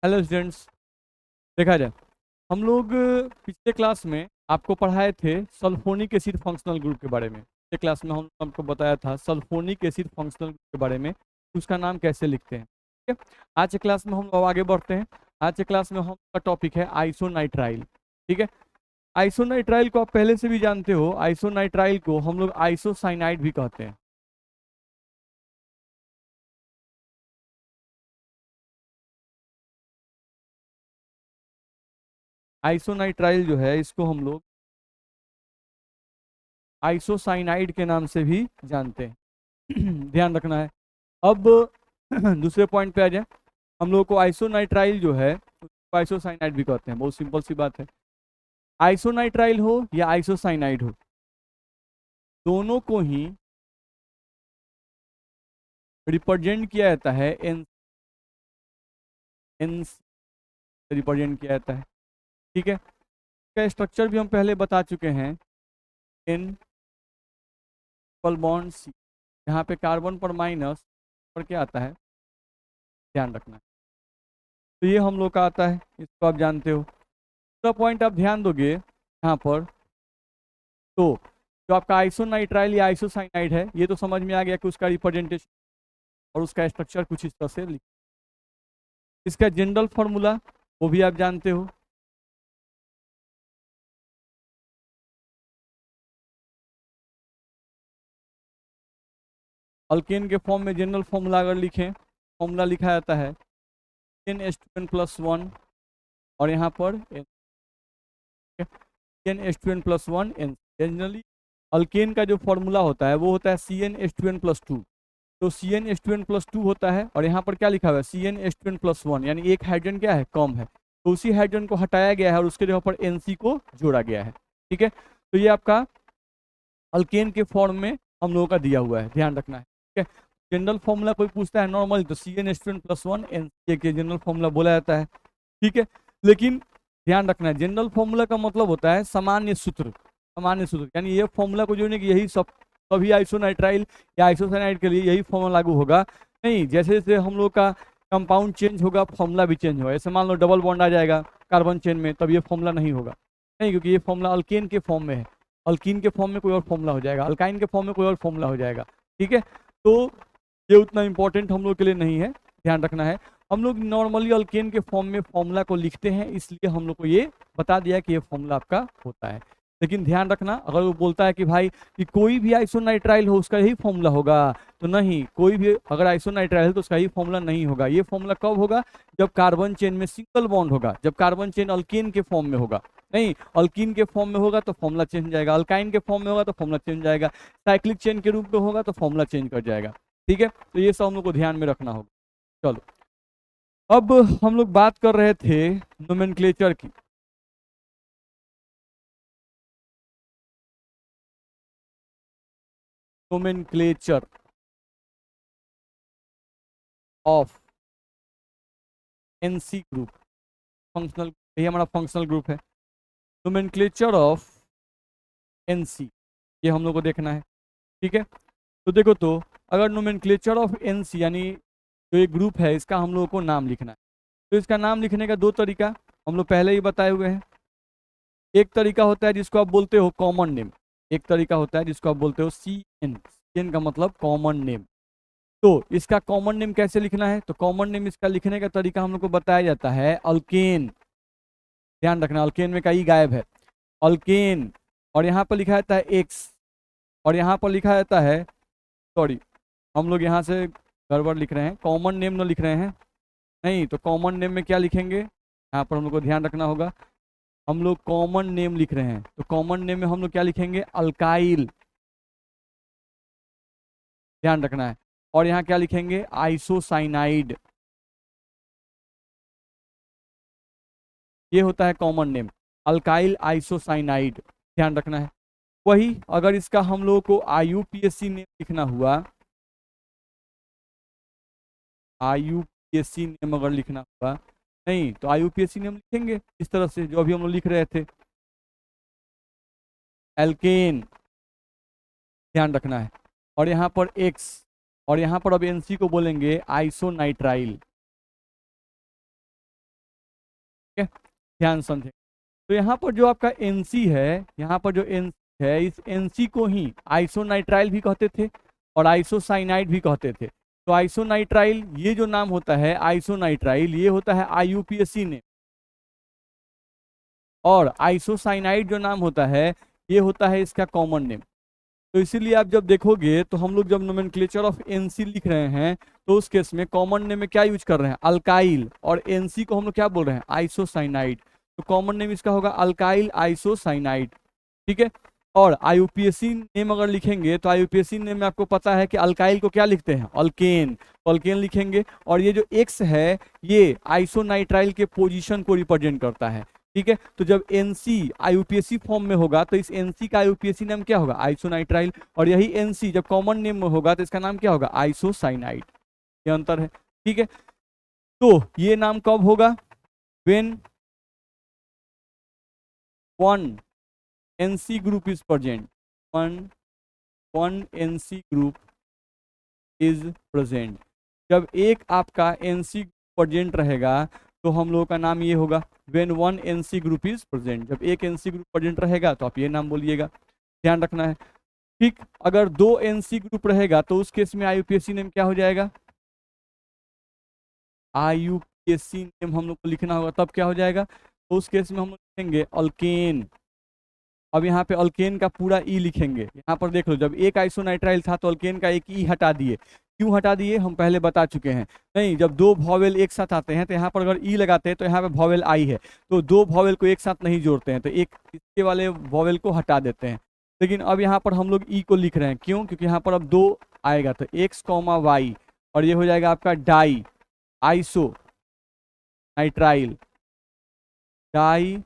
Hello students. देखा जाए, हम लोग पिछले क्लास में आपको पढ़ाए थे सल्फोनिक एसिड फंक्शनल ग्रुप के बारे में। पिछले क्लास में हम आपको बताया था सल्फोनिक एसिड फंक्शनल ग्रुप के बारे में कि उसका नाम कैसे लिखते हैं। ठीक है, आज के क्लास में हम लोग आगे बढ़ते हैं। आज के क्लास में हम का टॉपिक है आइसोनाइट्राइल। ठीक है, आइसोनाइट्राइल को आप पहले से भी जानते हो। आइसोनाइट्राइल को हम लोग आइसोसाइनाइड भी कहते हैं। आइसोनाइट्राइल जो है इसको हम लोग आइसोसाइनाइड के नाम से भी जानते हैं। ध्यान रखना है। अब दूसरे पॉइंट पे आ जाए। हम लोग को आइसोनाइट्राइल जो है उसको आइसोसाइनाइड भी कहते हैं। बहुत सिंपल सी बात है। आइसोनाइट्राइल हो या आइसोसाइनाइड हो, दोनों को ही रिप्रेजेंट किया जाता है एन एन रिप्रेजेंट किया जाता है। ठीक है, इसका स्ट्रक्चर भी हम पहले बता चुके हैं। एन डबल बॉन्ड सी, यहाँ पे कार्बन पर माइनस पर क्या आता है, ध्यान रखना है। तो ये हम लोग का आता है, इसको आप जानते हो। दूसरा पॉइंट आप ध्यान दोगे यहाँ पर, तो जो आपका आइसोनाइट्राइल या आइसोसाइनाइड है, ये तो समझ में आ गया कि उसका रिप्रेजेंटेशन और उसका स्ट्रक्चर कुछ इस तरह से लिख। इसका जनरल फॉर्मूला वो भी आप जानते हो। अल्केन के फॉर्म में जनरल फॉर्मूला अगर लिखें, फॉर्मूला लिखा जाता है NH2n+1 और यहाँ पर NH2n+1 N। जनरली अल्केन का जो फॉर्मूला होता है वो होता है CnH2n+2। तो CnH2n+2 होता है और यहाँ पर क्या लिखा हुआ है CnH2n+1, यानी एक हाइड्रोजन क्या है, कम है। तो उसी हाइड्रोजन को हटाया गया है और उसके जगह पर NC को जोड़ा गया है। ठीक है, तो ये आपका अल्केन के फॉर्म में हम लोगों का दिया हुआ है, ध्यान रखना है। ठीक है, जनरल फॉर्मूला कोई पूछता है नॉर्मल तो CnH2n+1 NC के जनरल फॉर्मूला बोला जाता है। ठीक है, लेकिन ध्यान रखना है जनरल फॉर्मूला का मतलब होता है सामान्य सूत्र। सामान्य सूत्र यानी ये फॉर्मूला को जोड़ने की यही सब सभी आइसोनाइट्राइल या आइसोसाइनाइड के लिए यही फॉर्मूला लागू होगा। नहीं, जैसे जैसे हम लोग का कंपाउंड चेंज होगा फॉर्मूला भी चेंज होगा। ऐसे मान लो डबल बॉन्ड आ जाएगा कार्बन चेन में, तब ये फॉर्मूला नहीं होगा। नहीं, क्योंकि ये फॉर्मूला अल्केन के फॉर्म में है। अल्कीन के फॉर्म में कोई और फॉर्मूला हो जाएगा, अल्काइन के फॉर्म में कोई और फॉर्मूला हो जाएगा। ठीक है, तो ये उतना इंपॉर्टेंट हम लोग के लिए नहीं है, ध्यान रखना है। हम लोग नॉर्मली अल्केन के फॉर्म में फॉर्मूला को लिखते हैं, इसलिए हम लोग को ये बता दिया कि ये फॉर्मूला आपका होता है। लेकिन ध्यान रखना, अगर वो बोलता है कि भाई कि कोई भी आइसोनाइट्राइल हो उसका यही फॉर्मूला होगा, तो नहीं, कोई भी अगर आइसोनाइट्राइल है तो उसका यही फॉर्मूला नहीं होगा। ये फॉर्मूला कब होगा, जब कार्बन चेन में सिंगल बॉन्ड होगा, जब कार्बन चेन अल्केन के फॉर्म में होगा। नहीं, अल्कीन के फॉर्म में होगा तो फॉर्मूला चेंज हो जाएगा, अल्काइन के फॉर्म में होगा तो फॉर्मूला चेंज हो जाएगा, साइक्लिक चेन के रूप में होगा तो फॉर्मूला चेंज कर जाएगा। ठीक है, तो ये सब हम लोग को ध्यान में रखना होगा। चलो, अब हम लोग बात कर रहे थे नोमेनक्लेचर की। Nomenclature of NC group, functional, ये हमारा फंक्शनल ग्रुप है। नोमेनक्लेचर ऑफ एनसी, ये हम लोग को देखना है। ठीक है, तो देखो, तो अगर नोमेनक्लेचर ऑफ एनसी यानी जो ये ग्रुप है इसका हम लोगों को नाम लिखना है, तो इसका नाम लिखने का दो तरीका हम लोग पहले ही बताए हुए हैं। एक तरीका होता है जिसको आप बोलते हो कॉमन नेम, एक तरीका होता है जिसको आप बोलते हो CN। CN का मतलब कॉमन नेम। तो इसका कॉमन नेम कैसे लिखना है, तो कॉमन नेम इसका लिखने का तरीका हम लोग को बताया जाता है अल्केन। ध्यान रखना, अल्केन में का ई गायब है, अल्केन। और यहाँ पर लिखा जाता है एक्स, और यहाँ पर लिखा जाता है, सॉरी हम लोग यहाँ से गड़बड़ लिख रहे हैं, कॉमन नेम न लिख रहे हैं। नहीं, तो कॉमन नेम में क्या लिखेंगे, यहाँ पर हम लोग को ध्यान रखना होगा। हम लोग कॉमन नेम लिख रहे हैं, तो कॉमन नेम में हम लोग क्या लिखेंगे, अल्काइल। ध्यान रखना है। और यहाँ क्या लिखेंगे, आइसोसाइनाइड। ये होता है कॉमन नेम, अल्काइल आइसोसाइनाइड। ध्यान रखना है। वही अगर इसका हम लोगों को IUPAC नेम लिखना हुआ, IUPAC नेम अगर लिखना हुआ, नहीं तो IUPAC नेम लिखेंगे इस तरह से जो अभी हम लोग लिख रहे थे, एल्केन। ध्यान रखना है। और यहाँ पर एक्स, और यहाँ पर अब NC को बोलेंगे आइसोनाइट्राइल। ध्यान समझें। तो यहाँ पर जो आपका NC है, यहाँ पर जो NC है, इस NC को ही आइसोनाइट्राइल भी कहते थे और आइसोसाइनाइड भी कहते थे। तो आइसोनाइट्राइल ये जो नाम होता है आइसोनाइट्राइल, ये होता है IUPAC नेम, और आइसोसाइनाइड जो नाम होता है ये होता है इसका कॉमन नेम। तो इसीलिए आप जब देखोगे तो हम लोग जब नोमेनक्लेचर ऑफ NC लिख रहे हैं तो उस केस में कॉमन नेम में क्या यूज कर रहे हैं, अल्काइल, और NC को हम लोग क्या बोल रहे हैं, आइसोसाइनाइड। तो कॉमन नेम इसका होगा अल्काइल आइसोसाइनाइड, ठीक है। और IUPAC नेम अगर लिखेंगे तो IUPAC नेम में आपको पता है कि अल्काइल को क्या लिखते हैं, अल्केन, तो अल्केन लिखेंगे। और ये जो X है ये आइसोनाइट्राइल के पोजीशन को रिप्रेजेंट करता है, ठीक है। तो जब NC IUPAC फॉर्म में होगा तो इस NC का IUPAC नाम क्या होगा, आइसोनाइट्राइल, और यही NC जब कॉमन नेम में होगा तो इसका नाम क्या होगा, आइसोसाइनाइड। ये अंतर है, ठीक है। तो ये नाम कब होगा, when one NC group is present, one NC group is present। जब एक आपका NC प्रेजेंट रहेगा तो हम लोगों का नाम ये होगा when one NC group is present। जब एक NC ग्रुप प्रेजेंट रहेगा तो आप ये नाम बोलिएगा, ध्यान रखना है, ठीक। अगर दो NC ग्रुप रहेगा तो उस केस में IUPAC नेम क्या हो जाएगा, IUPAC नेम हम लोग को लिखना होगा, तब क्या हो जाएगा, तो उस केस में हम लोग लिखेंगे अल्केन। अब यहाँ पे अल्केन का पूरा ई लिखेंगे। यहाँ पर देख लो, जब एक आइसोनाइट्राइल था तो अल्केन का एक ई हटा दिए, क्यों हटा दिए हम पहले बता चुके हैं। नहीं, जब दो वॉवेल एक साथ आते हैं तो यहाँ पर अगर ई लगाते हैं तो यहाँ पे वॉवेल आई है, तो दो वॉवेल को एक साथ नहीं जोड़ते हैं, तो एक इसके वाले वॉवेल को हटा देते हैं। लेकिन अब यहाँ पर हम लोग ई को लिख रहे हैं, क्यों, क्योंकि यहाँ पर अब दो आएगा, तो X, Y, और ये हो जाएगा आपका di iso nitrile, di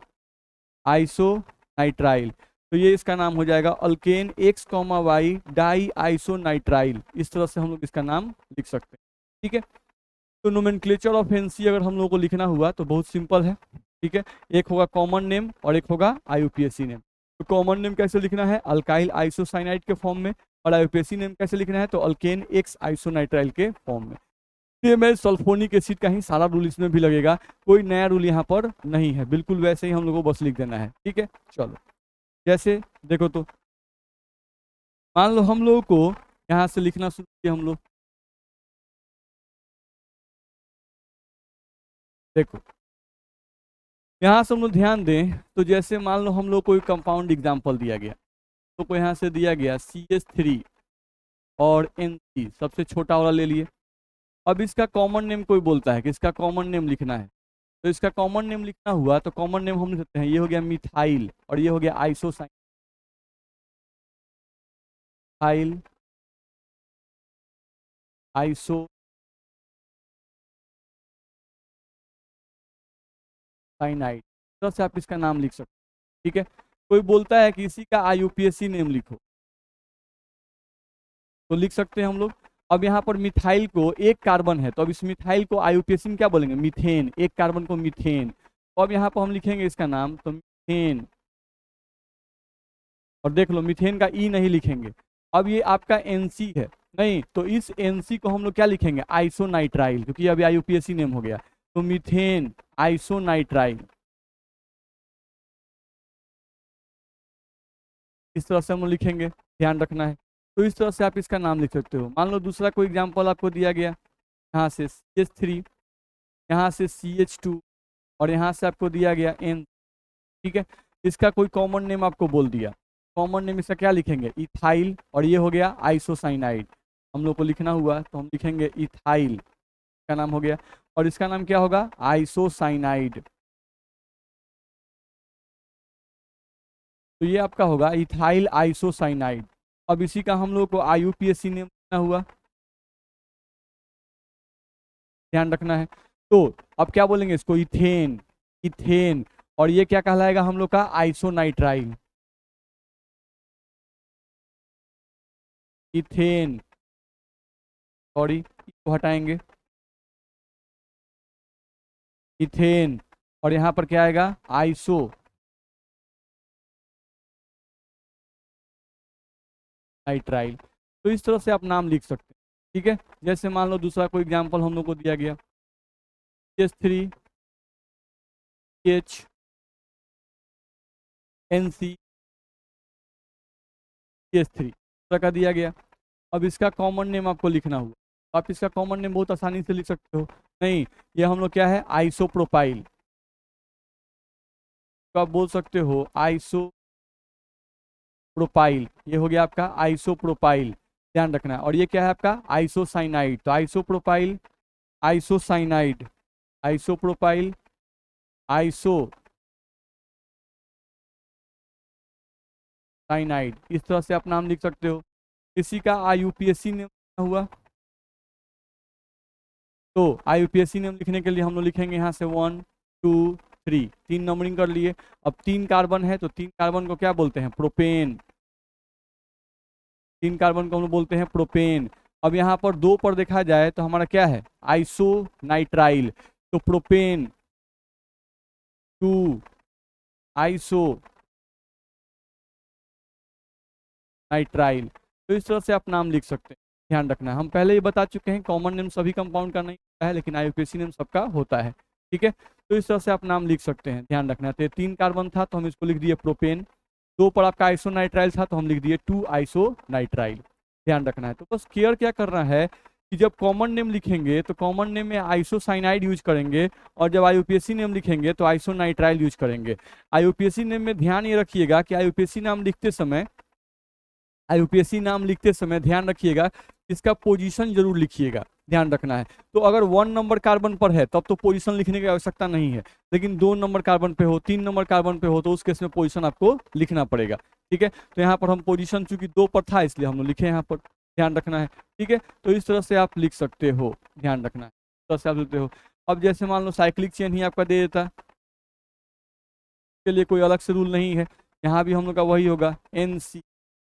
iso nitrile. तो ये इसका नाम हो जाएगा alkane X, Y di isonitrile. इस तरह से हम लोग इसका नाम लिख सकते हैं, ठीक है। तो नोमेनक्लेचर ऑफ NC अगर हम लोगों को लिखना हुआ तो बहुत सिंपल है, ठीक है। एक होगा कॉमन नेम और एक होगा IUPAC नेम। तो कॉमन नेम कैसे लिखना है, अल्काइल आइसोसाइनाइड के फॉर्म में, और IUPAC नेम कैसे लिखना है, तो अल्केन X आइसोनाइट्राइल के फॉर्म में। ये मैं सल्फोनिक एसिड का ही सारा रूल इसमें भी लगेगा, कोई नया रूल यहाँ पर नहीं है, बिल्कुल वैसे ही हम लोग को बस लिख देना है, ठीक है। चलो, जैसे देखो, तो मान लो हम लोगों को यहाँ से लिखना शुरू किया हम लोग, देखो यहाँ से हम लोग ध्यान दें तो जैसे मान लो हम लोग कोई कंपाउंड एग्जाम्पल दिया गया, तो कोई यहाँ से दिया गया CH3 और NC, सबसे छोटा वाला ले लिए। अब इसका कॉमन नेम कोई बोलता है कि इसका कॉमन नेम लिखना है, तो इसका कॉमन नेम लिखना हुआ तो कॉमन नेम हम लिख सकते हैं, ये हो गया मिथाइल और ये हो गया आइसोसाइनाइड, आइसोसाइनाइड, तो से आप इसका नाम लिख सकते हैं, ठीक है। कोई बोलता है कि इसी का IUPAC नेम लिखो, तो लिख सकते हैं हम लोग। अब यहाँ पर मिथाइल को एक कार्बन है, तो अब इस मिथाइल को IUPAC में क्या बोलेंगे, मीथेन, एक कार्बन को मीथेन। तो अब यहाँ पर हम लिखेंगे इसका नाम, तो मीथेन, और देख लो मीथेन का ई नहीं लिखेंगे। अब ये आपका NC है, नहीं तो इस NC को हम लोग क्या लिखेंगे, आइसोनाइट्राइल, क्योंकि अभी IUPAC नेम हो गया, तो मीथेन आइसोनाइट्राइल। इस तरह से हम लोग लिखेंगे, ध्यान रखना है। तो इस तरह से आप इसका नाम लिख सकते हो। मान लो दूसरा कोई एग्जाम्पल आपको दिया गया, यहाँ से CH3, यहाँ से CH2, और यहाँ से आपको दिया गया N, ठीक है। इसका कोई कॉमन नेम आपको बोल दिया, कॉमन नेम इसका क्या लिखेंगे, इथाइल, और ये हो गया आइसोसाइनाइड। हम लोग को लिखना हुआ तो हम लिखेंगे इथाइल, का नाम हो गया, और इसका नाम क्या होगा, आइसोसाइनाइड। तो ये आपका होगा इथाइल आइसोसाइनाइड। अब इसी का हम लोग को IUPAC नेम लिखना हुआ, ध्यान रखना है। तो अब क्या बोलेंगे इसको, इथेन, इथेन, और ये क्या कहलाएगा हम लोग का, आइसोनाइट्राइल, इथेन, सॉरी इसको हटाएंगे, इथेन, और यहाँ पर क्या आएगा, आइसो नाइट्राइल। तो इस तरह से आप नाम लिख सकते हैं, ठीक है। जैसे मान लो दूसरा कोई एग्जाम्पल हम लोग को दिया गया, CH3, H NCCH3 तरह का दिया गया। अब इसका कॉमन नेम आपको लिखना हुआ, तो आप इसका कॉमन नेम बहुत आसानी से लिख सकते हो। नहीं, ये हम लोग क्या है, आइसोप्रोपाइल, तो आप बोल सकते हो आइसोप्रोपाइल, ये हो गया आपका आइसोप्रोपाइल, ध्यान रखना है। और ये क्या है आपका आइसोसाइनाइड, तो आइसोप्रोपाइल, आइसोसाइनाइड, आइसोप्रोपाइल, आइसोसाइनाइड, इस तरह से आप नाम लिख सकते हो। इसी का IUPAC नेम हुआ, तो IUPAC नेम लिखने के लिए हम लोग लिखेंगे यहाँ से 1 2 3, 3 नंबरिंग कर लिए। अब 3 कार्बन है, तो 3 कार्बन को क्या बोलते हैं, प्रोपेन, 3 कार्बन को हम लोग बोलते हैं प्रोपेन। अब यहाँ पर 2 पर देखा जाए तो हमारा क्या है, आइसोनाइट्राइल, तो प्रोपेन 2 आइसोनाइट्राइल, तो इस तरह से आप नाम लिख सकते हैं। ध्यान रखना है, हम पहले ही बता चुके हैं कॉमन नेम सभी कंपाउंड का नहीं होता है, लेकिन IUPAC नेम सबका होता है, ठीक है। तो इस तरह से आप नाम लिख सकते हैं, ध्यान रखना है। तो 3 कार्बन था तो हम इसको लिख दिए प्रोपेन, 2 पर आपका आइसोनाइट्राइल था तो हम लिख दिए 2 आइसोनाइट्राइल, ध्यान रखना है। तो बस केयर क्या करना है कि जब कॉमन नेम लिखेंगे तो कॉमन नेम में आइसोसाइनाइड यूज करेंगे, और जब IUPAC नेम लिखेंगे तो आइसोनाइट्राइल यूज करेंगे। IUPAC नेम में ध्यान ये रखिएगा कि IUPAC नाम लिखते समय, IUPAC नाम लिखते समय ध्यान रखिएगा इसका पोजीशन जरूर लिखिएगा, ध्यान रखना है। तो अगर 1 नंबर कार्बन पर है तब तो पोजीशन लिखने की आवश्यकता नहीं है, लेकिन 2 नंबर कार्बन पे हो, 3 नंबर कार्बन पे हो, तो उस केस में पोजीशन आपको लिखना पड़ेगा, ठीक है। तो यहाँ पर हम पोजीशन चूंकि 2 पर था इसलिए हम लोग लिखे यहाँ पर, ध्यान रखना है, ठीक है। तो इस तरह से आप लिख सकते हो, ध्यान रखना है, इस तरह से आप लिखते हो। अब जैसे मान लो साइक्लिक चेन ही आपका दे देता, के लिए कोई अलग से रूल नहीं है, यहाँ भी हम लोग का वही होगा NC।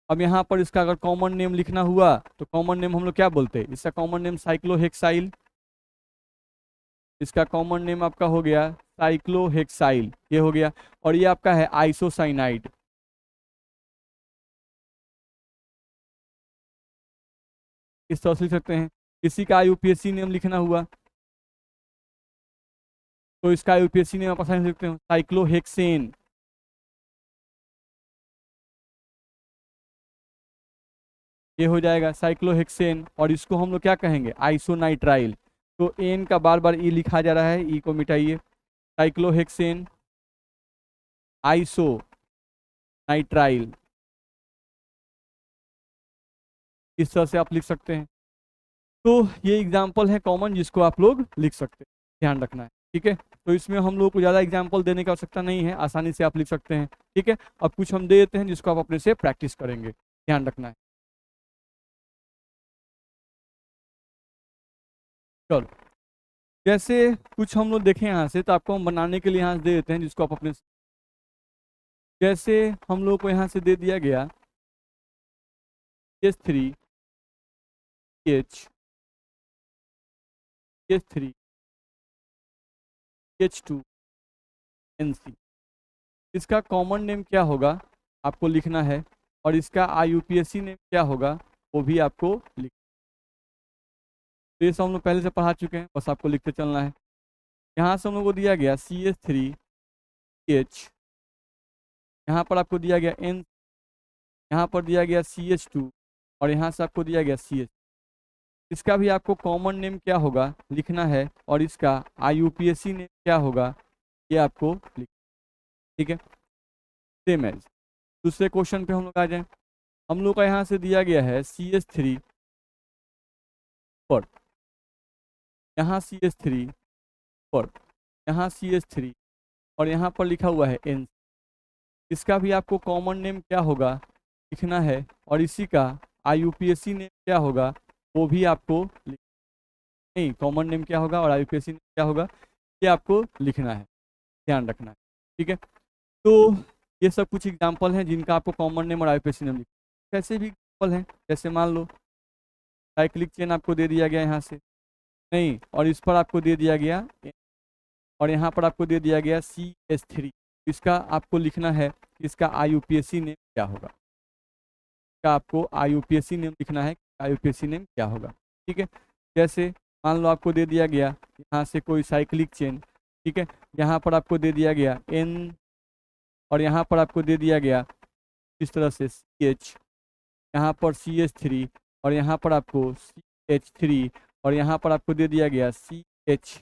अब यहाँ पर इसका अगर कॉमन नेम लिखना हुआ तो कॉमन नेम हम लोग क्या बोलते हैं, इसका कॉमन नेम साइक्लोहेक्साइल, इसका कॉमन नेम आपका हो गया साइक्लोहेक्साइल, ये हो गया। और ये आपका है आइसोसाइनाइड, इस तरह से लिख सकते हैं। इसी का IUPAC नेम लिखना हुआ तो इसका IUPAC नेम आप आसानी से लिख सकते हो, साइक्लोहेक्सेन, ये हो जाएगा साइक्लोहेक्सेन। और इसको हम लोग क्या कहेंगे, आइसोनाइट्राइल, तो एन का बार बार ई लिखा जा रहा है, ई को मिटाइए, साइक्लोहेक्सेन आइसोनाइट्राइल, इस तरह से आप लिख सकते हैं। तो ये एग्जाम्पल है कॉमन जिसको आप लोग लिख सकते हैं, ध्यान रखना है, ठीक है। तो इसमें हम लोग को ज़्यादा एग्जाम्पल देने की आवश्यकता नहीं है, आसानी से आप लिख सकते हैं, ठीक है। अब कुछ हम दे देते हैं जिसको आप अपने से प्रैक्टिस करेंगे, ध्यान रखना है। चलो, जैसे कुछ हम लोग देखें यहाँ से, तो आपको हम बनाने के लिए यहाँ से दे देते हैं जिसको आप अपने, जैसे हम लोग को यहाँ से दे दिया गया CH3 CH3 H2 NC, इसका कॉमन नेम क्या होगा आपको लिखना है, और इसका IUPAC नेम क्या होगा वो भी आपको लिख, तो ये सब हम लोग पहले से पढ़ा चुके हैं, बस आपको लिखते चलना है। यहाँ से हम लोग को दिया गया CH3H, यहाँ पर आपको दिया गया N, यहाँ पर दिया गया CH2, और यहाँ से आपको दिया गया CH, इसका भी आपको कॉमन नेम क्या होगा लिखना है, और इसका IUPAC नेम क्या होगा ये आपको लिख, ठीक है। सेम एज दूसरे क्वेश्चन पे हम लोग आ जाएं। हम लोग का यहाँ से दिया गया है CH3 पर, यहाँ CH3 पर, यहाँ CH3, और यहाँ पर लिखा हुआ है N, इसका भी आपको कॉमन नेम क्या होगा लिखना है, और इसी का IUPAC नेम क्या होगा वो भी आपको नहीं, कॉमन नेम क्या होगा और IUPAC नेम क्या होगा ये आपको लिखना है, ध्यान रखना है, ठीक है। तो ये सब कुछ एग्जाम्पल हैं जिनका आपको कॉमन नेम और IUPAC नेम लिखना है। ऐसे भी एग्जाम्पल हैं, जैसे मान लो साइक्लिक चेन आपको दे दिया गया यहाँ से, नहीं, और इस पर आपको दे दिया गया, और यहाँ पर आपको दे दिया गया CH3, इसका आपको लिखना है, इसका IUPAC नेम क्या होगा, इसका आपको IUPAC नेम लिखना है, IUPAC नेम क्या होगा, ठीक है। जैसे मान लो आपको दे दिया गया यहाँ से कोई साइक्लिक चेन, ठीक है, यहाँ पर आपको दे दिया गया N और यहाँ पर आपको दे दिया गया इस तरह से CH, यहाँ पर CH3 और यहाँ पर आपको CH3 और यहाँ पर आपको दे दिया गया CH।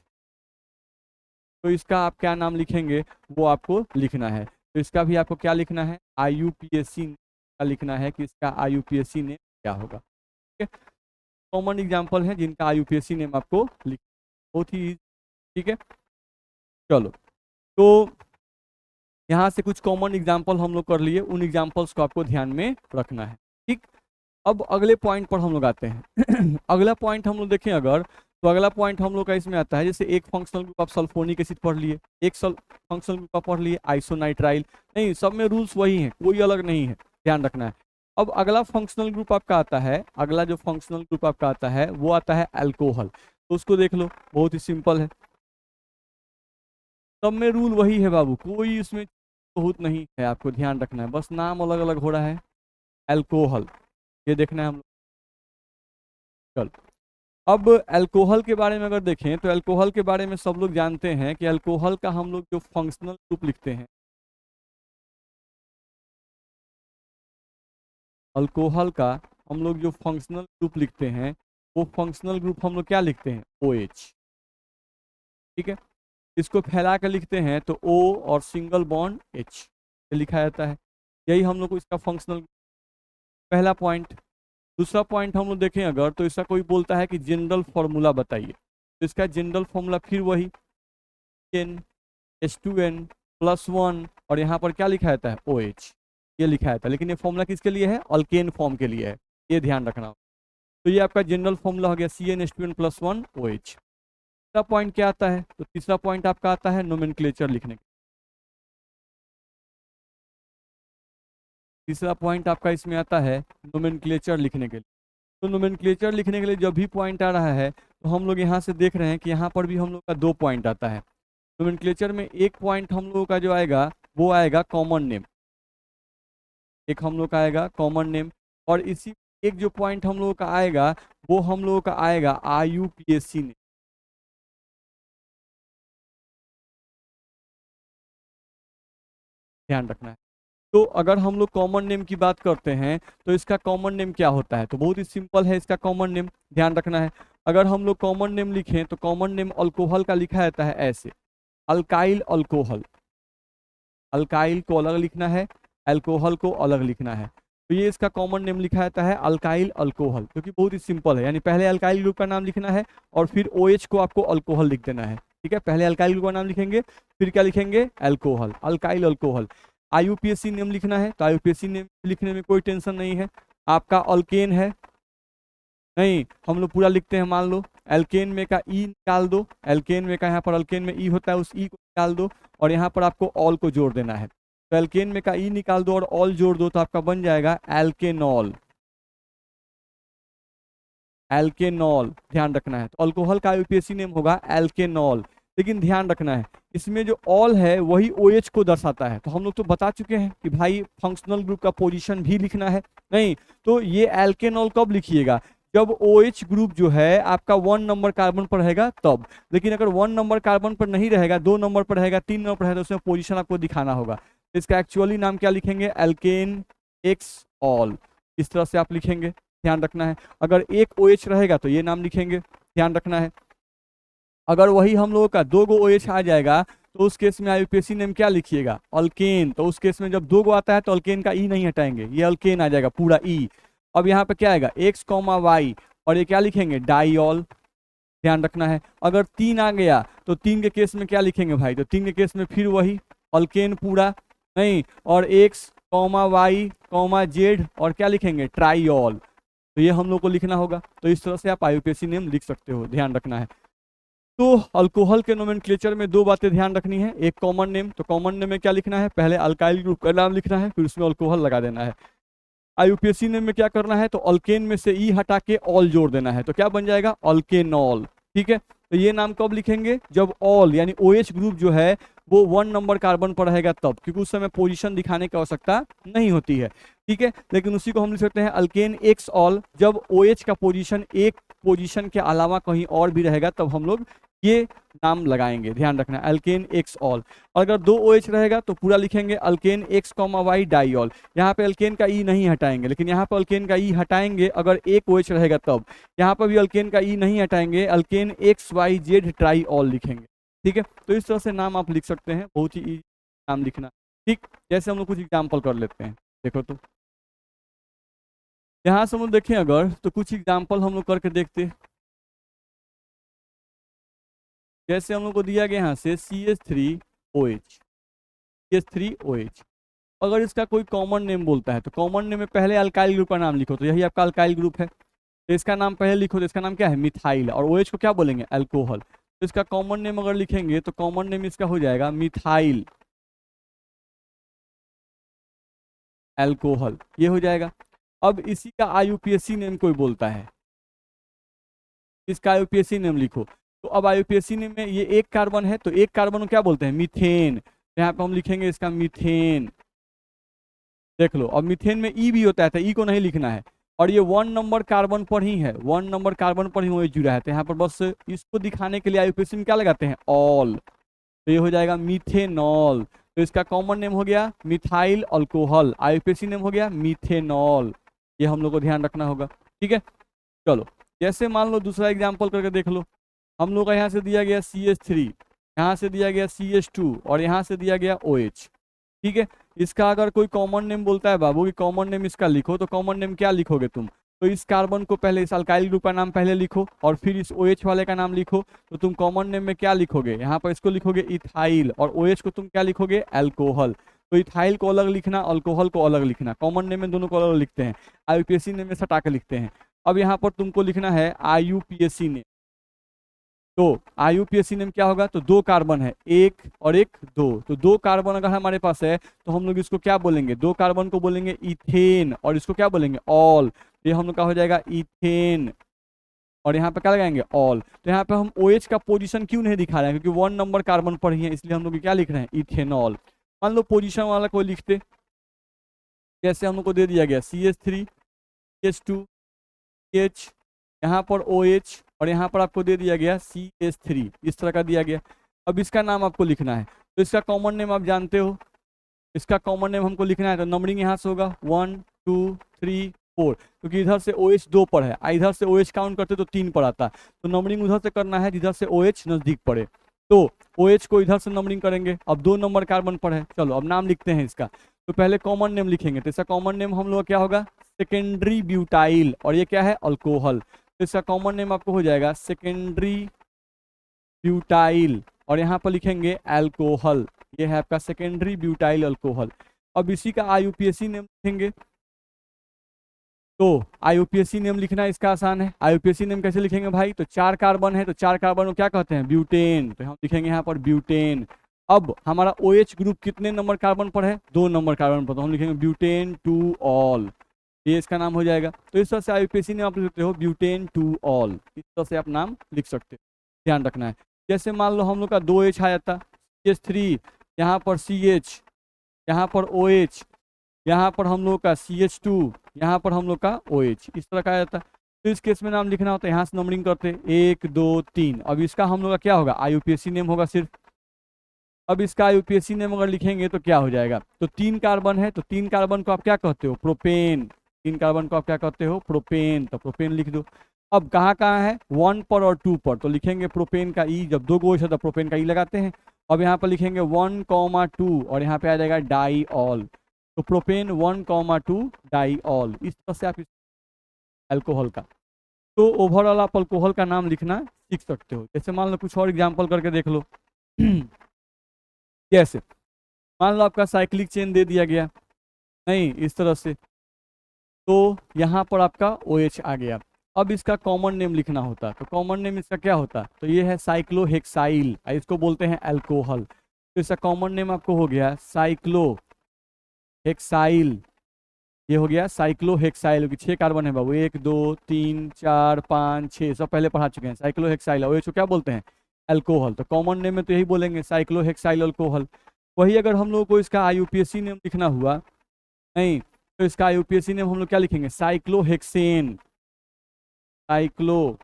तो इसका आप क्या नाम लिखेंगे वो आपको लिखना है। तो इसका भी आपको क्या लिखना है, IUPAC का लिखना है कि इसका IUPAC नेम क्या होगा। ठीक है, कॉमन एग्जाम्पल है जिनका IUPAC नेम आपको लिख, बहुत ही, ठीक है। चलो, तो यहाँ से कुछ कॉमन एग्जाम्पल हम लोग कर लिए, उन एग्जाम्पल्स को आपको ध्यान में रखना है। ठीक, अब अगले पॉइंट पर हम लोग आते हैं। अगला पॉइंट हम लोग देखें अगर, तो अगला पॉइंट हम लोग का इसमें आता है, जैसे एक फंक्शनल ग्रुप आप सल्फोनिक एसिड पढ़ लिए, एक फंक्शनल ग्रुप आप पढ़ लिए आइसोनाइट्राइल, नहीं सब में रूल्स वही हैं, कोई अलग नहीं है, ध्यान रखना है। अब अगला फंक्शनल ग्रुप आपका आता है, अगला जो फंक्शनल ग्रुप आपका आता है वो आता है अल्कोहल। तो उसको देख लो, बहुत ही सिंपल है, सब में रूल वही है बाबू, कोई इसमें बहुत नहीं है, आपको ध्यान रखना है, बस नाम अलग अलग हो रहा है। अल्कोहल, ये देखना है हम लोग। चलो, अब अल्कोहल के बारे में अगर देखें तो अल्कोहल के बारे में सब लोग जानते हैं कि अल्कोहल का हम लोग जो फंक्शनल ग्रुप लिखते हैं, अल्कोहल का हम लोग जो फंक्शनल ग्रुप लिखते हैं वो फंक्शनल ग्रुप हम लोग क्या लिखते हैं, OH। ठीक है, इसको फैला कर लिखते हैं तो O और सिंगल बॉन्ड H लिखा जाता है, यही हम लोग को इसका फंक्शनल, पहला पॉइंट। दूसरा पॉइंट हम लोग देखें अगर, तो इसका कोई बोलता है कि जनरल फॉर्मूला बताइए, तो इसका जनरल फॉर्मूला फिर वही H2N+1 और यहाँ पर क्या लिखा जाता है, OH, ये लिखा जाता है। लेकिन ये फॉर्मूला किसके लिए है, अल्केन फॉर्म के लिए है, ये ध्यान रखना। तो ये आपका जनरल फॉर्मूला हो गया CnH2n+1 OH। तीसरा पॉइंट क्या आता है, तो तीसरा पॉइंट आपका आता है नोमेनक्लेचर लिखने के। तीसरा पॉइंट आपका इसमें आता है नोमेनक्लेचर लिखने के लिए। तो नोमेनक्लेचर लिखने के लिए जब भी पॉइंट आ रहा है तो हम लोग यहाँ से देख रहे हैं कि यहाँ पर भी हम लोग का 2 पॉइंट आता है। नोमेनक्लेचर में एक पॉइंट हम लोगों का जो आएगा वो आएगा कॉमन नेम, एक हम लोग का आएगा कॉमन नेम, और इसी एक जो पॉइंट हम लोगों का आएगा वो हम लोगों का आएगा IUPAC नेम, ध्यान रखना है। तो अगर हम लोग कॉमन नेम की बात करते हैं तो इसका कॉमन नेम क्या होता है, तो बहुत ही सिंपल है इसका कॉमन नेम, ध्यान रखना है। अगर हम लोग कॉमन नेम लिखें तो कॉमन नेम अल्कोहल का लिखा जाता है ऐसे, अल्काइल अल्कोहल, अल्काइल को अलग लिखना है, अल्कोहल को अलग लिखना है। तो ये इसका कॉमन नेम लिखा जाता है अल्काइल अल्कोहल, क्योंकि बहुत ही सिंपल है, यानी पहले अल्काइल ग्रुप का नाम लिखना है और फिर OH को आपको अल्कोहल लिख देना है। ठीक है, पहले अल्काइल ग्रुप का नाम लिखेंगे, फिर क्या लिखेंगे, alcohol, alkyl alcohol. IUPAC name लिखना है तो IUPAC नेम लिखने में कोई टेंशन नहीं है। आपका अल्केन है, नहीं हम लोग पूरा लिखते हैं, मान लो एल्केन में का ई निकाल दो, एल्केन में का यहाँ पर अल्केन में ई होता है, उस ई को निकाल दो और यहाँ पर आपको ऑल को जोड़ देना है। तो एल्केन में का ई निकाल दो और ऑल जोड़ दो तो आपका बन जाएगा एल्केनॉल, एल्केनॉल, ध्यान रखना है। तो अल्कोहल का IUPAC नेम होगा एल्केनॉल, लेकिन ध्यान रखना है इसमें जो ऑल है वही OH को दर्शाता है। तो हम लोग तो बता चुके हैं कि भाई फंक्शनल ग्रुप का पोजीशन भी लिखना है, नहीं तो ये एल्केनॉल कब लिखिएगा, जब OH ग्रुप जो है आपका 1 नंबर कार्बन पर रहेगा तब। लेकिन अगर 1 नंबर कार्बन पर नहीं रहेगा, 2 नंबर पर रहेगा, 3 नंबर पर रहेगा, तो उसमें पोजीशन आपको दिखाना होगा। इसका एक्चुअली नाम क्या लिखेंगे, एल्केन एक्स ऑल, इस तरह से आप लिखेंगे, ध्यान रखना है। अगर एक OH रहेगा तो ये नाम लिखेंगे, ध्यान रखना है। अगर वही हम लोगों का 2 गो OH आ जाएगा तो उस केस में IUPAC नेम क्या लिखिएगा, अल्केन। तो उस केस में जब 2 गो आता है तो अल्केन का ई नहीं हटाएंगे, ये अल्केन आ जाएगा पूरा ई। अब यहाँ पे क्या आएगा, X, Y और ये क्या लिखेंगे, डाइऑल, ध्यान रखना है। अगर 3 आ गया तो 3 के केस में क्या लिखेंगे भाई, तो 3 के केस में फिर वही अल्केन पूरा, नहीं और X, Y, Z और क्या लिखेंगे, ट्राइऑल। तो ये हम लोग को लिखना होगा। तो इस तरह से आप IUPAC नेम लिख सकते हो, ध्यान रखना है। तो अल्कोहल के नोमेनक्लेचर में 2 बातें ध्यान रखनी है, एक कॉमन नेम, तो कॉमन नेम में क्या लिखना है, पहले अल्काइल ग्रुप का नाम लिखना है, फिर उसमें अल्कोहल लगा देना है। IUPAC नेम में क्या करना है, तो अल्केन में से ई हटा के ऑल जोड़ देना है, तो क्या बन जाएगा, अल्केनॉल। ठीक है, तो ये नाम कब लिखेंगे, जब ऑल यानी OH ग्रुप जो है वो 1 नंबर कार्बन पर रहेगा तब, क्योंकि उस समय पोजीशन दिखाने की आवश्यकता नहीं होती है। ठीक है, लेकिन उसी को हम लिख सकते हैं अल्केन एक्स ऑल, जब OH का पोजीशन एक पोजीशन के अलावा कहीं और भी रहेगा तब हम लोग ये नाम लगाएंगे, ध्यान रखना, अल्केन एक्स ऑल। और अगर 2 OH रहेगा तो पूरा लिखेंगे alkane X comma Y diol. यहाँ पे अल्केन का ई नहीं हटाएंगे, लेकिन यहाँ पर अल्केन का ई हटाएंगे अगर एक OH रहेगा तब। यहाँ पर भी अल्केन का ई नहीं हटाएंगे, alkane X Y Z triol लिखेंगे। ठीक है, तो इस तरह से नाम आप लिख सकते हैं, बहुत ही ईजी नाम लिखना। ठीक, जैसे हम लोग कुछ एग्जाम्पल कर लेते हैं, देखो तो यहाँ से हम लोग देखें अगर, तो कुछ एग्जाम्पल हम लोग करके देखते हैं। जैसे हम लोग को दिया गया यहाँ से CH3OH, CH3OH। अगर इसका कोई कॉमन नेम बोलता है तो कॉमन नेम में पहले अल्काइल ग्रुप का नाम लिखो, तो यही आपका अल्काइल ग्रुप है, तो इसका नाम पहले लिखो, तो इसका नाम क्या है, मिथाइल। और OH को क्या बोलेंगे, अल्कोहल। तो इसका कॉमन नेम अगर लिखेंगे तो कॉमन नेम इसका हो जाएगा मिथाइल अल्कोहल, ये हो जाएगा। अब इसी का IUPAC नेम कोई बोलता है, इसका IUPAC नेम लिखो। तो अब IUPAC नेम में ये एक कार्बन है, तो एक कार्बन को क्या बोलते हैं, मीथेन। यहाँ पे हम लिखेंगे इसका मीथेन, देख लो। अब मीथेन में ई भी होता है, तो ई को नहीं लिखना है। और ये 1 नंबर कार्बन पर ही है, 1 नंबर कार्बन पर ही वो जुड़ा है, तो यहाँ पर बस इसको दिखाने के लिए IUPAC में क्या लगाते हैं, ऑल। तो ये हो जाएगा मीथेनॉल। तो इसका कॉमन नेम हो गया मिथाइल अल्कोहल, IUPAC नेम हो गया मीथेनॉल। ये हम लोग को ध्यान रखना होगा। ठीक है, चलो जैसे मान लो दूसरा एग्जाम्पल करके देख लो। हम लोग का यहाँ से दिया गया CH3, यहाँ से दिया गया CH2 और यहाँ से दिया गया OH। ठीक है, इसका अगर कोई कॉमन नेम बोलता है बाबू कि कॉमन नेम इसका लिखो, तो कॉमन नेम क्या लिखोगे तुम, तो इस कार्बन को पहले, इस अल्काइल ग्रुप का नाम पहले लिखो और फिर इस OH वाले का नाम लिखो। तो तुम कॉमन नेम में क्या लिखोगे, यहाँ पर इसको लिखोगे इथाइल और OH को तुम क्या लिखोगे, अल्कोहल। तो इथाइल को अलग लिखना, अल्कोहल को अलग लिखना, कॉमन नेम में दोनों को अलग लिखते हैं, IUPAC नेम में सटा के लिखते हैं। अब यहाँ पर तुमको लिखना है IUPAC नेम। तो IUPAC नेम क्या होगा, तो 2 कार्बन है, एक और एक, 2, तो 2 कार्बन अगर हमारे पास है तो हम लोग इसको क्या बोलेंगे, 2 कार्बन को बोलेंगे इथेन और इसको क्या बोलेंगे, ऑल। ये हम लोग का हो जाएगा इथेन और यहाँ पे क्या लगाएंगे, ऑल। तो यहाँ पे हम OH का पोजीशन क्यों नहीं दिखा रहे हैं, क्योंकि 1 नंबर कार्बन पर ही है, इसलिए हम लोग क्या लिख रहे हैं, इथेनॉल। मान लो पोजीशन वाला कोई लिखते, जैसे हम लोग को दे दिया गया CH3 CH2 H, यहाँ पर OH और यहाँ पर आपको दे दिया गया CH3, इस तरह का दिया गया। अब इसका नाम आपको लिखना है, तो इसका कॉमन नेम आप जानते हो, इसका कॉमन नेम हमको लिखना है, तो नंबरिंग यहाँ से होगा 1 2 3 4, क्योंकि इधर से OH 2 पर है, इधर से OH काउंट करते तो 3 पर आता, तो नंबरिंग उधर से करना है जिधर से OH नजदीक पड़े। तो OH को इधर से नंबरिंग करेंगे, अब 2 नंबर कार्बन पर है। चलो अब नाम लिखते हैं इसका, तो पहले कॉमन नेम लिखेंगे, तो इसका कॉमन नेम हम लोग क्या होगा, सेकेंडरी ब्यूटाइल, और ये क्या है, अल्कोहल। तो इसका कॉमन नेम आपको हो जाएगा सेकेंडरी ब्यूटाइल और यहाँ पर लिखेंगे अल्कोहल, ये है आपका सेकेंडरी ब्यूटाइल अल्कोहल। अब इसी का IUPAC नेम लिखेंगे, तो IUPAC नेम लिखना इसका आसान है। IUPAC नेम कैसे लिखेंगे भाई, तो 4 कार्बन है, तो 4 कार्बन को क्या कहते हैं, ब्यूटेन, तो हम लिखेंगे यहाँ पर ब्यूटेन। अब हमारा OH ग्रुप कितने नंबर कार्बन पर है, 2 नंबर कार्बन पर, तो हम लिखेंगे ब्यूटेन टू ऑल, ये इसका नाम हो जाएगा। तो इस तरह से IUPAC नेम आप लिख सकते हो ब्यूटेन टू ऑल, इस तरह से आप नाम लिख सकते हो, ध्यान रखना है। जैसे मान लो हम लोग का 2H आ जाता, CH3, यहाँ पर CH, यहाँ पर OH, यहाँ पर हम लोग का CH2, यहाँ पर हम लोग का OH, इस तरह का आ जाता। तो इस केस में नाम लिखना होता है, यहाँ से नंबरिंग करते 1 2 3। अब इसका हम लोग का क्या होगा, IUPAC नेम होगा सिर्फ। अब इसका IUPAC नेम अगर लिखेंगे तो क्या हो जाएगा, तो 3 कार्बन है, तो 3 कार्बन को आप क्या कहते हो, प्रोपेन, 3 कार्बन को आप क्या कहते हो, प्रोपेन, तो प्रोपेन लिख दो। अब कहाँ कहाँ है, 1 पर और 2 पर, तो लिखेंगे प्रोपेन का ई, जब 2 OH है तो प्रोपेन का ई लगाते हैं। अब यहाँ पर लिखेंगे 1,2 और यहाँ पे आ जाएगा डाईऑल, तो प्रोपेन 1,2 डाईऑल, इस तरह से आप अल्कोहल का, तो ओवरऑल आप अल्कोहल का नाम लिखना सीख सकते हो। जैसे मान लो कुछ और एग्जाम्पल करके देख लो। कैसे, मान लो आपका साइक्लिक चेन दे दिया गया, नहीं इस तरह से, तो यहाँ पर आपका OH आ गया। अब इसका कॉमन नेम लिखना होता, तो कॉमन नेम इसका क्या होता, तो ये है साइक्लोहेक्साइल, इसको बोलते हैं अल्कोहल। तो इसका कॉमन नेम आपको हो गया साइक्लोहेक्साइल, ये हो गया साइक्लोहेक्साइल, क्योंकि 6 कार्बन है बाबू, 1 2 3 4 5 6, सब पहले पढ़ा चुके हैं। साइक्लोहेक्साइल और इसको क्या बोलते हैं, अल्कोहल, तो कॉमन नेम में तो यही बोलेंगे साइक्लोहेक्साइल अल्कोहल। वही अगर हम लोग को इसका IUPAC नेम लिखना हुआ, नहीं तो इसका IUPAC नेम हम लोग क्या लिखेंगे, साइक्लोहेक्सेन, साइक्लोहेक्सेन।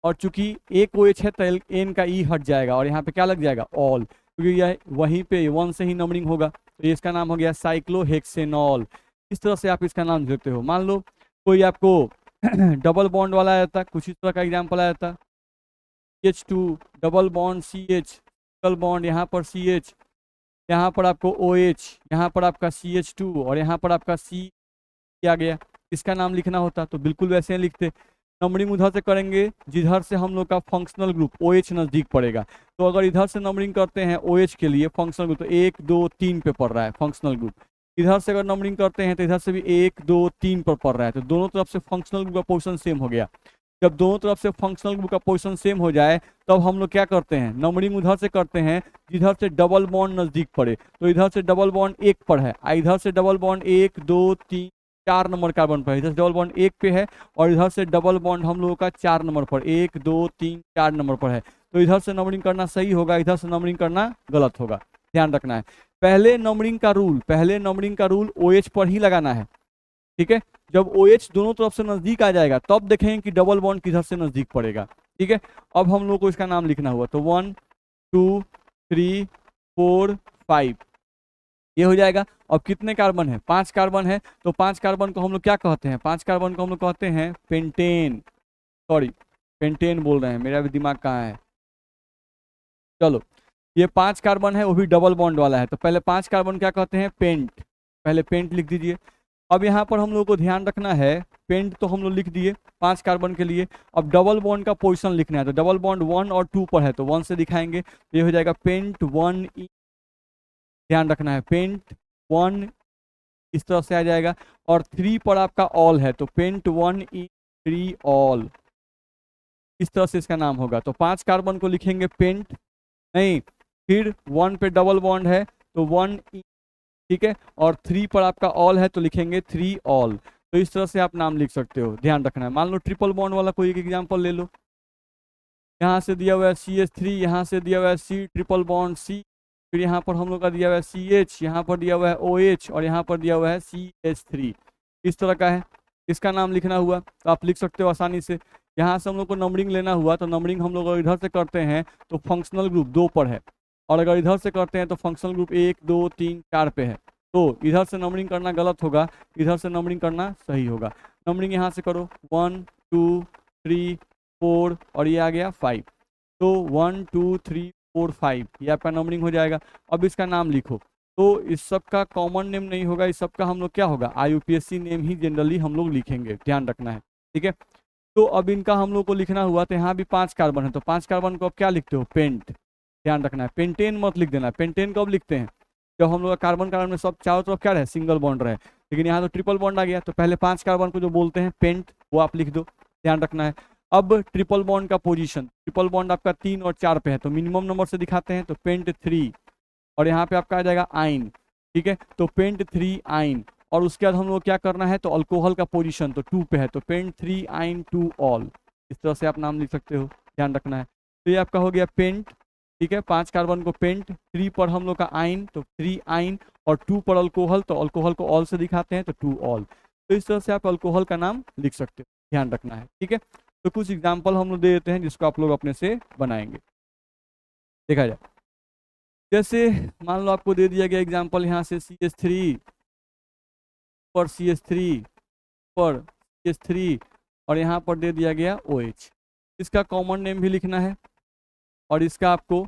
और चूंकि एक OH है तो एन का ई हट जाएगा और यहाँ पे क्या लग जाएगा ऑल, क्योंकि यह वहीं पे 1 से ही नंबरिंग होगा, तो ये इसका नाम हो गया साइक्लोहेक्सेनॉल। इस तरह से आप इसका नाम देते हो। मान लो कोई आपको डबल बॉन्ड वाला आ जाता, कुछ इस तरह का एग्जाम्पल आ जाता, CH2 double bond CH, single bond यहाँ पर CH, यहाँ पर आपको OH, यहाँ पर आपका CH2 और यहाँ पर आपका C आ गया, इसका नाम लिखना होता तो बिल्कुल वैसे ही लिखते। नंबरिंग उधर से करेंगे जिधर से हम लोग का फंक्शनल ग्रुप OH नज़दीक पड़ेगा। तो अगर इधर से नंबरिंग करते हैं OH के लिए फंक्शनल ग्रुप, तो 1 2 3 पे पड़ रहा है फंक्शनल ग्रुप। इधर से अगर नंबरिंग करते हैं तो इधर से भी 1 2 3 पर पड़ रहा है, तो दोनों तरफ से फंक्शनल ग्रुप का पोजीशन सेम हो गया। जब दोनों तरफ से फंक्शनल ग्रुप का पोजीशन सेम हो जाए तब हम लोग क्या करते हैं, नंबरिंग उधर से करते हैं जिधर से डबल बॉन्ड नज़दीक पड़े। तो इधर से डबल बॉन्ड 1 पर है, इधर से डबल बॉन्ड 1 2 3 4 नंबर कार्बन पर है, इधर से डबल बॉन्ड 1 पे है और इधर से डबल बॉन्ड हम लोगों का 4 नंबर पर, 1 2 3 4 नंबर पर है। तो इधर से नंबरिंग करना सही होगा, इधर से नंबरिंग करना गलत होगा, ध्यान रखना है। पहले नंबरिंग का रूल OH पर ही लगाना है, ठीक है। जब OH दोनों तरफ से नजदीक आ जाएगा तब देखेंगे कि डबल बॉन्ड किधर से नजदीक पड़ेगा, ठीक है। अब हम लोग को इसका नाम लिखना हुआ, तो 1 2 3 4 5 ये हो जाएगा। अब कितने कार्बन है, 5 कार्बन है, तो 5 कार्बन को हम लोग क्या कहते हैं, 5 कार्बन को हम लोग कहते हैं पेंटेन, सॉरी पेंटेन बोल रहे हैं, मेरा भी दिमाग कहाँ है। चलो ये 5 कार्बन है, वो भी डबल बॉन्ड वाला है, तो पहले 5 कार्बन क्या कहते हैं, पेंट, पहले पेंट लिख दीजिए। अब यहाँ पर हम लोग को ध्यान रखना है, पेंट तो हम लोग लिख दिए 5 कार्बन के लिए। अब डबल बॉन्ड का पोजीशन लिखना है, तो डबल बॉन्ड 1 और 2 पर है तो 1 से दिखाएंगे, तो ये हो जाएगा पेंट 1, ध्यान रखना है पेंट 1 इस तरह से आ जाएगा। और 3 पर आपका ऑल है, तो पेंट 1E3 ऑल, इस तरह से इसका नाम होगा। तो 5 कार्बन को लिखेंगे पेंट, नहीं फिर 1 पे डबल बॉन्ड है तो 1E, ठीक है, और 3 पर आपका ऑल है तो लिखेंगे 3 ऑल। तो इस तरह से आप नाम लिख सकते हो, ध्यान रखना है। मान लो ट्रिपल बॉन्ड वाला कोई एक एग्जांपल ले लो, यहाँ से दिया हुआ है CH3, यहाँ से दिया हुआ है C ट्रिपल बॉन्ड C, फिर यहाँ पर हम लोग का दिया हुआ है CH, यहाँ पर दिया हुआ है OH और यहाँ पर दिया हुआ है CH3, इस तरह का है। इसका नाम लिखना हुआ तो आप लिख सकते हो आसानी से। यहाँ से हम लोग को नंबरिंग लेना हुआ तो नंबरिंग हम लोग इधर से करते हैं तो फंक्शनल ग्रुप 2 पर है, और अगर इधर से करते हैं तो फंक्शनल ग्रुप 1 2 3 4 पे है। तो इधर से नंबरिंग करना गलत होगा, इधर से नंबरिंग करना सही होगा। नंबरिंग यहाँ से करो 1 2 3 4 और ये आ गया 5, तो 1 2 3 4 5 ये आपका नंबरिंग हो जाएगा। अब इसका नाम लिखो, तो इस सब का कॉमन नेम नहीं होगा, इस सब का हम लोग क्या होगा IUPAC नेम ही जनरली हम लोग लिखेंगे, ध्यान रखना है, ठीक है। तो अब इनका हम लोग को लिखना हुआ तो यहाँ भी 5 कार्बन है, तो 5 कार्बन को अब क्या लिखते हो, पेंट, ध्यान रखना है। पेंटेन मत लिख देना, पेंटेन कब लिखते हैं, जब हम लोग का कार्बन कार्बन में सब चारों तरफ क्या रहे, सिंगल बॉन्ड रहे। लेकिन यहाँ तो ट्रिपल बॉन्ड आ गया, तो पहले 5 कार्बन को जो बोलते हैं पेंट वो आप लिख दो, ध्यान रखना है। अब ट्रिपल बॉन्ड का पोजीशन, ट्रिपल बॉन्ड आपका 3 और 4 पे है तो मिनिमम नंबर से दिखाते हैं, तो पेंट 3 और यहाँ पे आपका आ जाएगा आइन, ठीक है, तो पेंट 3 आइन। और उसके बाद हम लोग क्या करना है, तो अल्कोहल का पोजीशन तो 2 पे है, तो पेंट 3 आइन 2 ऑल, इस तरह से आप नाम लिख सकते हो, ध्यान रखना है। तो ये आपका हो गया पेंट, ठीक है, 5 कार्बन को पेंट, 3 पर हम लोग का आइन तो 3 आइन, और 2 पर अल्कोहल तो अल्कोहल को ऑल से दिखाते हैं तो 2 ऑल। तो इस तरह से आप अल्कोहल का नाम लिख सकते हो, ध्यान रखना है, ठीक है। तो कुछ एग्जाम्पल हम लोग दे देते हैं जिसको आप लोग अपने से बनाएंगे, देखा जाए। जैसे मान लो आपको दे दिया गया एग्जाम्पल, यहाँ से CH3 पर CH3 पर CH3 और यहाँ पर दे दिया गया OH, इसका कॉमन नेम भी लिखना है और इसका आपको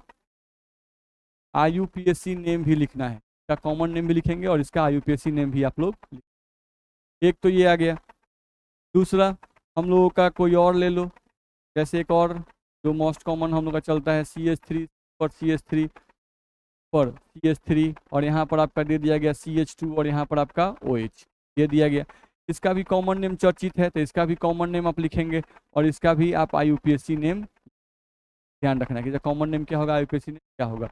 IUPAC नेम भी लिखना है, इसका कॉमन नेम भी लिखेंगे और इसका IUPAC नेम भी आप लोग, एक तो ये आ गया। दूसरा हम लोगों का कोई और ले लो, जैसे एक और जो मोस्ट कॉमन हम लोग का चलता है CH3 पर CH3 पर CH3 और यहाँ पर आपका दे दिया गया CH2 और यहाँ पर आपका OH ये दिया गया। इसका भी कॉमन नेम चर्चित है तो इसका भी कॉमन नेम आप लिखेंगे और इसका भी आप IUPAC नेम, ध्यान रखना है कि कॉमन नेम क्या होगा, IUPAC नेम क्या होगा।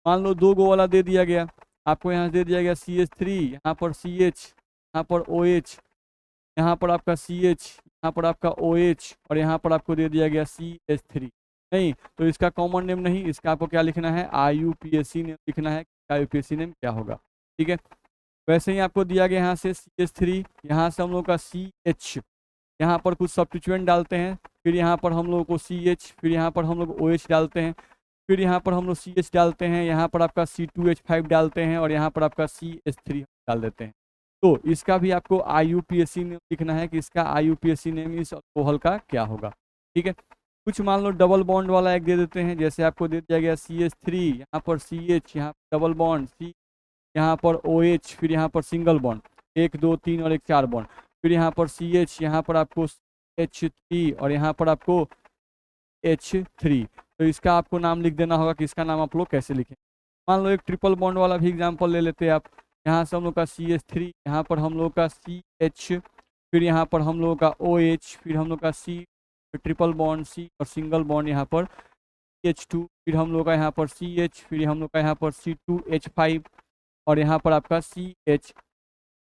मान लो 2 गो वाला दे दिया गया आपको, यहाँ दे दिया गया CH3, यहाँ पर CH, यहाँ पर OH, यहाँ पर आपका CH, यहाँ पर आपका OH और यहाँ पर आपको दे दिया गया CH3, नहीं तो इसका कॉमन नेम नहीं, इसका आपको क्या लिखना है, IUPAC नेम लिखना है, IUPAC नेम क्या होगा, ठीक है। वैसे ही आपको दिया गया यहाँ से CH3, यहाँ से हम लोग का CH, यहाँ पर कुछ सब्स्टिट्यूएंट डालते हैं, फिर यहाँ पर हम लोगों को CH, फिर यहाँ पर हम लोग OH डालते हैं, फिर यहाँ पर हम लोग CH डालते हैं, यहाँ पर आपका C2H5 डालते हैं और यहाँ पर आपका CH3 डाल देते हैं। तो इसका भी आपको IUPAC नेम लिखना है कि इसका IUPAC नेम इस अल्कोहल का क्या होगा। ठीक है, कुछ मान लो डबल बॉन्ड वाला एक दे देते हैं, जैसे आपको दे दिया गया CH3, यहाँ पर CH, यहाँ पर डबल बॉन्ड C, यहाँ पर OH, फिर यहाँ पर सिंगल बॉन्ड 1 2 3 और एक 4 बॉन्ड, फिर यहाँ पर CH, यहाँ पर आपको H3 और यहाँ पर आपको H3। तो इसका आपको नाम लिख देना होगा कि इसका नाम आप लोग कैसे लिखें। मान लो एक ट्रिपल बॉन्ड वाला भी एग्जाम्पल ले लेते हैं आप। यहाँ से हम लोग का CH3, यहाँ पर हम लोग का CH, फिर यहाँ पर हम लोग का OH, फिर हम लोग का C, फिर ट्रिपल बॉन्ड C और सिंगल बॉन्ड यहाँ पर H2, फिर हम लोग का यहाँ पर CH, फिर हम लोग का यहाँ पर C2H5 और यहाँ पर आपका CH।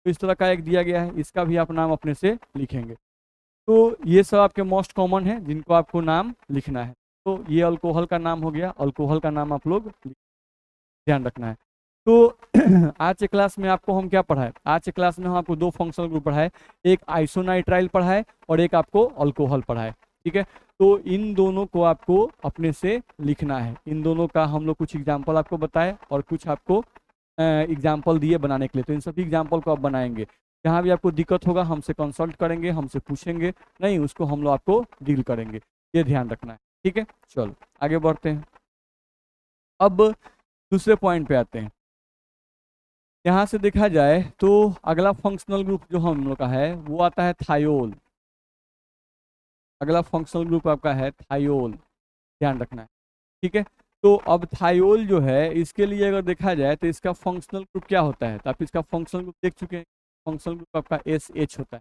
तो इस तरह का एक दिया गया है, इसका भी आप नाम अपने से लिखेंगे। तो ये सब आपके मोस्ट कॉमन है जिनको आपको नाम लिखना है। तो ये अल्कोहल का नाम हो गया, अल्कोहल का नाम आप लोग ध्यान रखना है। तो आज के क्लास में आपको हम क्या पढ़ाए, आज के क्लास में हम आपको 2 फंक्शनल ग्रुप पढ़ाए, एक आइसोनाइट्राइल पढ़ाए और एक आपको अल्कोहल पढ़ाए। ठीक है, तो इन दोनों को आपको अपने से लिखना है। इन दोनों का हम लोग कुछ एग्जाम्पल आपको बताए और कुछ आपको एग्जाम्पल दिए बनाने के लिए। तो इन सभी एग्जाम्पल को आप बनाएंगे, जहाँ भी आपको दिक्कत होगा हमसे कंसल्ट करेंगे, हमसे पूछेंगे, नहीं उसको हम लोग आपको डील करेंगे, ये ध्यान रखना है। ठीक है, चलो आगे बढ़ते हैं। अब दूसरे पॉइंट पे आते हैं। यहाँ से देखा जाए तो अगला फंक्शनल ग्रुप जो हम लोग का है वो आता है थायोल। अगला फंक्शनल ग्रुप आपका है थायोल, ध्यान रखना है। ठीक है, तो अब थायोल जो है इसके लिए अगर देखा जाए तो इसका फंक्शनल ग्रुप क्या होता है, तो आप इसका फंक्शनल ग्रुप देख चुके हैं। फंक्शनल ग्रुप आपका SH होता है,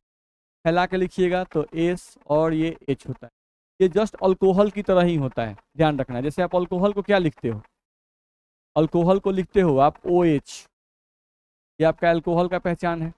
फैला के लिखिएगा तो S और ये H होता है। ये जस्ट अल्कोहल की तरह ही होता है, ध्यान रखना है। जैसे आप अल्कोहल को क्या लिखते हो, अल्कोहल को लिखते हो आप OH, ये आपका अल्कोहल का पहचान है,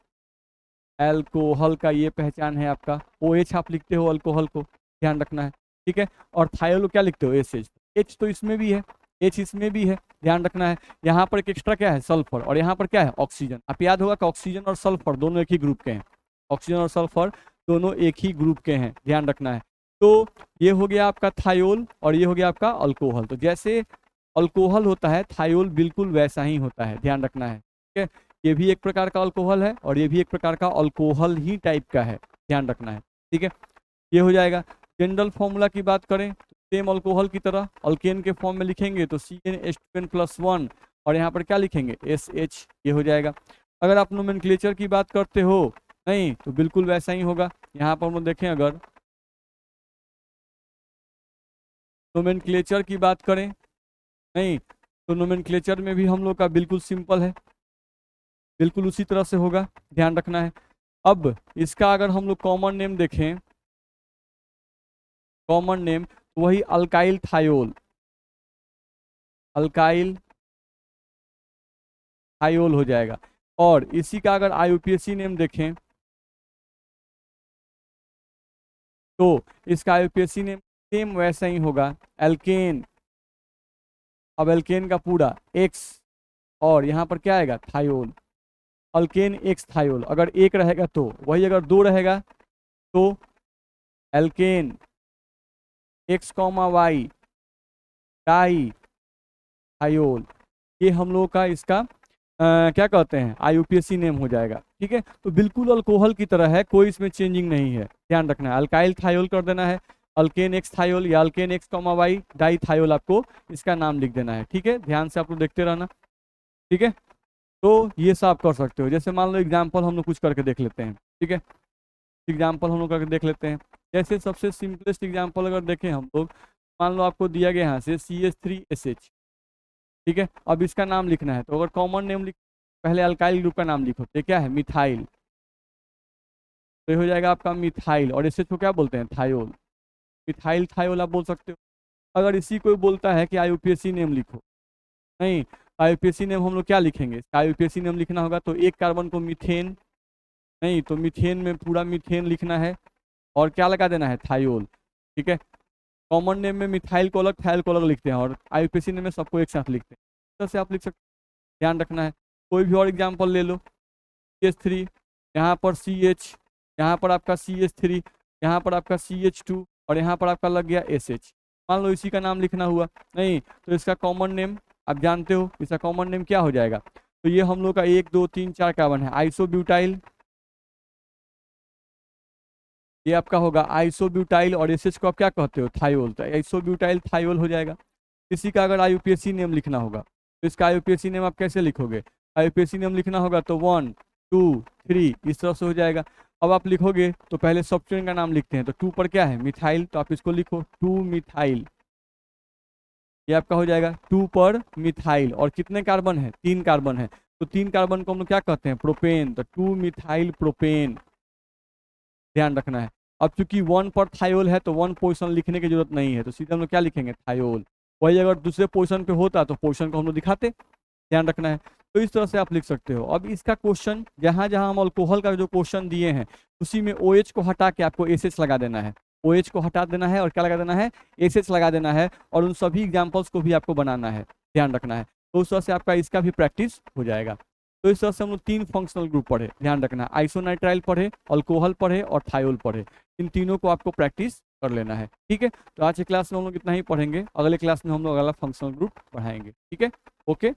अल्कोहल का ये पहचान है आपका। OH आप लिखते हो अल्कोहल को, ध्यान रखना है। ठीक है, और थायोल को क्या लिखते हो SH, H तो इसमें भी है, H इसमें भी है, ध्यान रखना है। यहाँ पर एक एक्स्ट्रा क्या है, सल्फर, और यहाँ पर क्या है, ऑक्सीजन। आप याद होगा कि ऑक्सीजन और सल्फर दोनों एक ही ग्रुप के हैं, ऑक्सीजन और सल्फर दोनों एक ही ग्रुप के हैं, ध्यान रखना है। तो ये हो गया आपका थायोल और ये हो गया आपका अल्कोहल। तो जैसे अल्कोहल होता है थायोल बिल्कुल वैसा ही होता है, ध्यान रखना है। ठीक है, ये भी एक प्रकार का अल्कोहल है और ये भी एक प्रकार का अल्कोहल ही टाइप का है, ध्यान रखना है। ठीक है, ये हो जाएगा। जनरल फॉर्मूला की बात करें सेम अल्कोहल की तरह अल्केन के फॉर्म में लिखेंगे तो CnH2n+1 और यहाँ पर क्या लिखेंगे SH, ये हो जाएगा। अगर आप नोमेनक्लेचर की बात करते हो नहीं तो बिल्कुल वैसा ही होगा। यहाँ पर हम देखें अगर नोमेनक्लेचर की बात करें नहीं तो नोमेनक्लेचर में भी हम लोग का बिल्कुल सिंपल है, बिल्कुल उसी तरह से होगा, ध्यान रखना है। अब इसका अगर हम लोग कॉमन नेम देखें, कॉमन नेम वही अल्काइल थायोल, अल्काइल थायोल हो जाएगा। और इसी का अगर IUPAC नेम देखें तो इसका IUPAC नेम सेम वैसा ही होगा, एल्केन। अब एल्केन का पूरा X और यहाँ पर क्या आएगा थायोल, अल्केन X थायोल। अगर एक रहेगा तो वही, अगर 2 रहेगा तो alkene X, Y di thiol. ये हम लोग का इसका क्या कहते हैं IUPAC नेम हो जाएगा। ठीक है, तो बिल्कुल अल्कोहल की तरह है, कोई इसमें चेंजिंग नहीं है, ध्यान रखना है। अल्काइल थायोल कर देना है, अल्केन X थायोल या alkane X, Y di thiol आपको इसका नाम लिख देना है। ठीक है, ध्यान से आप लोग देखते रहना। ठीक है, तो ये सब आप कर सकते हो। जैसे मान लो एग्जाम्पल हम लोग कुछ करके देख लेते हैं। ठीक है, एग्जाम्पल हम लोग करके देख लेते हैं। जैसे सबसे सिंपलेस्ट एग्जाम्पल अगर देखें हम लोग, मान लो आपको दिया गया यहाँ से CH3SH। ठीक है, अब इसका नाम लिखना है तो अगर कॉमन नेम लिख, पहले अल्काइल ग्रुप का नाम लिखो, तो क्या है मिथाइल, तो ये हो जाएगा आपका मिथाइल। और SH को क्या बोलते हैं थायोल, मिथाइल थायोल आप बोल सकते हो। अगर इसी कोई बोलता है कि IUPAC नेम लिखो, नहीं IUPAC नेम हम लोग क्या लिखेंगे, IUPAC नेम लिखना होगा तो एक कार्बन को मीथेन, नहीं तो मीथेन में पूरा मीथेन लिखना है और क्या लगा देना है थायोल। ठीक है, कॉमन नेम में मिथाइल को अलग थायल को अलग लिखते हैं और IUPAC नेम में सबको एक साथ लिखते हैं, इस तरह से आप लिख सकते हैं, ध्यान रखना है। कोई भी और एग्जाम्पल ले लो, CH3, यहाँ पर CH, यहाँ पर आपका CH3, यहाँ पर आपका CH2 और यहाँ पर आपका लग गया SH। मान लो इसी का नाम लिखना हुआ नहीं, तो इसका कॉमन नेम आप जानते हो, इसका कॉमन नेम क्या हो जाएगा। तो ये हम लोग का 1 2 3 4 कार्बन है, आइसोब्यूटाइल, ये आपका होगा आइसोब्यूटाइल, और एसएच को आप क्या कहते हो, थायोल, तो आइसोब्यूटाइल थायोल हो जाएगा। किसी का अगर IUPAC नेम लिखना होगा तो इसका IUPAC नेम आप कैसे लिखोगे, IUPAC नेम लिखना होगा तो 1 2 3 इस तरह से हो जाएगा। अब आप लिखोगे तो पहले सॉफ्टवेयर का नाम लिखते हैं, तो 2 पर क्या है, मिथाइल, तो आप इसको लिखो 2 मिथाइल, ये आपका हो जाएगा 2 पर मिथाइल। और कितने कार्बन है, 3 कार्बन है, तो 3 कार्बन को हम लोग क्या कहते हैं, प्रोपेन, तो 2 मिथाइल प्रोपेन, ध्यान रखना है। अब चूंकि 1 पर थायोल है तो 1 पोजीशन लिखने की जरूरत नहीं है, तो सीधे हम लोग क्या लिखेंगे, थायोल। वही अगर दूसरे पोजीशन पे होता तो पोजीशन को हम लोग दिखाते, ध्यान रखना है। तो इस तरह से आप लिख सकते हो। अब इसका क्वेश्चन जहां जहां हम अल्कोहल का जो क्वेश्चन दिए हैं उसी में OH को हटा के आपको SH लगा देना है, OH को हटा देना है और क्या लगा देना है, SH लगा देना है, और उन सभी एग्जाम्पल्स को भी आपको बनाना है, ध्यान रखना है। तो उस तरह से आपका इसका भी प्रैक्टिस हो जाएगा। तो इस तरह से हम लोग 3 फंक्शनल ग्रुप पढ़े, ध्यान रखना, आइसोनाइट्राइल पढ़े, अल्कोहल पढ़े और थायोल पढ़े। इन तीनों को आपको प्रैक्टिस कर लेना है, ठीक है। तो आज की क्लास में हम लोग इतना ही पढ़ेंगे, अगले क्लास में हम लोग अगला फंक्शनल ग्रुप पढ़ाएंगे, ठीक है, ओके।